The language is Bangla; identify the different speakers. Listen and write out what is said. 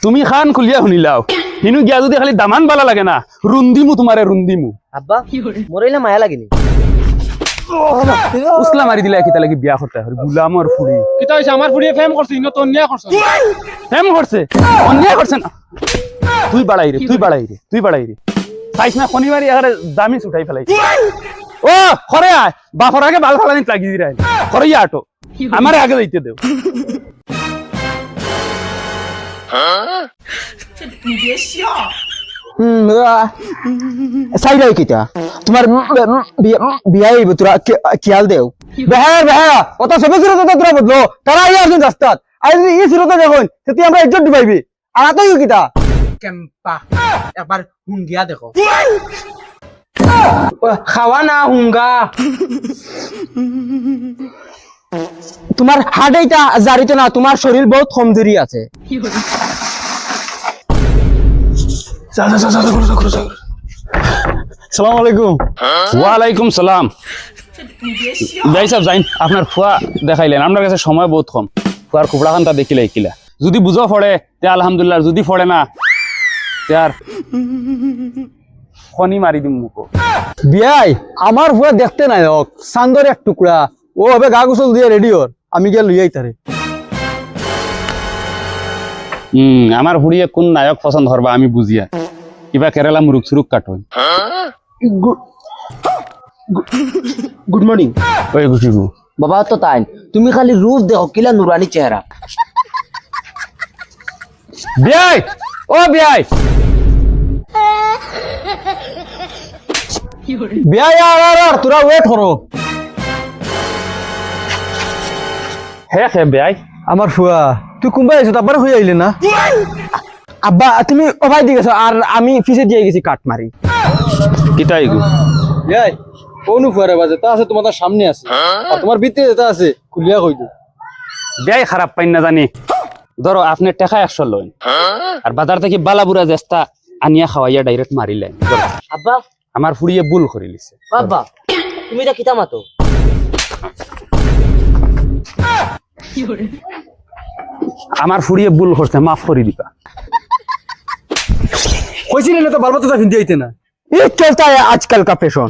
Speaker 1: তুমি খান খুলিয়া শুনিলাও হিনু গিয়া যদি খালি দামান বালা লাগে না রুন্দিমু তোমারে রুন্দিমু
Speaker 2: আব্বা মরাইলে মায়া লাগেনি
Speaker 1: উসলা মারি দিলা কিতা লাগি বিয়া করতে হয় গুলামর ফুড়ি
Speaker 3: কিতা হইছে আমার ফুড়িয়ে ফেম করছিস না তো অন্যায় করছিস
Speaker 1: হেম করছে অন্যায় করছে না তুই বাড়াই রে তুই বাড়াই রে তুই বাড়াই রে চাইছ না শনিবারই এখানে দামি উঠাই ফেলাই ও খরে আয় বাপর আগে বাল ফালানি লাগি দি রাই খরে আটো আমার আগে যাইতে দেও
Speaker 2: চাইলাই কিতা তোমার বিয়া হইব তোরা খেয়াল দেও বেহা বেহা ওটা সবে চিরতা তোরা বদলো তারা আই আসুন রাস্তাত আই যদি ই চিরতা দেখুন সেটি আমরা ইজ্জত ডুবাইবি আর আতাই কিতা কেম্পা একবার হুঙ্গিয়া দেখো খাওয়া না হুঙ্গা তোমার হার্ট এইটা জারিত না তোমার শরীর বহুত কমজোরি আছে
Speaker 1: সালাম আলাইকুম ওয়ালাইকুম সালাম ভাই সাহেব যাইন আপনার ফুয়া দেখাইলেন আপনার কাছে সময় বহুত কম ফুয়ার কুপড়া খানটা দেখিলে কিলা যদি বুঝো পড়ে তে আলহামদুলিল্লাহ যদি পড়ে না তে আর খনি মারি দিম মুখো
Speaker 2: বিয়াই আমার ফুয়া দেখতে নাই হোক সান্দর এক টুকরা ও হবে গা গোসল দিয়ে রেডি হর আমি গিয়ে লইয়াই তারে
Speaker 1: আমার হুড়িয়ে কোন নায়ক পছন্দ হরবা আমি বুঝিয়া কিবা কেরালা মুরুক সুরুক কাটন
Speaker 2: গুড মর্নিং
Speaker 1: ওই গুছিগু
Speaker 2: বাবা তো তাই তুমি খালি রূপ দেখো কিলা নুরানি চেহারা
Speaker 1: বিয়াই ও বিয়াই
Speaker 2: বিয়াই আর তোরা ওয়েট করো
Speaker 1: হে হে বিয়াই
Speaker 2: আমার ফুয়া তুই কোনবা আইছো তারপরে হয়ে আইলে না আব্বা তুমি ওভাই দিয়ে গেছো আর আমি ফিসে দিয়ে গেছি কাট মারি
Speaker 1: কিতাই গু
Speaker 2: বিয়াই কোন ফুয়ারে বাজে তা আছে তোমার সামনে আছে আর তোমার ভিতরে যেটা আছে খুলিয়া কই দিও
Speaker 1: বিয়াই খারাপ পাইন না জানি ধরো আপনি টাকা 100 লইন আর বাজার থেকে বালাবুরা জেস্তা আনিয়া খাওয়াইয়া ডাইরেক্ট মারিলেন
Speaker 2: আব্বা
Speaker 1: আমার ফুড়িয়ে ভুল করে লিছে
Speaker 2: বাবা তুমি এটা কিতা মাতো
Speaker 1: আমার ফুড়িয়ে ভুল করছে মাফ করে দিবা
Speaker 2: কইছিলি না তো বালবাতা ভিন্দি আইতে না ये चलता है आजकल का फैशन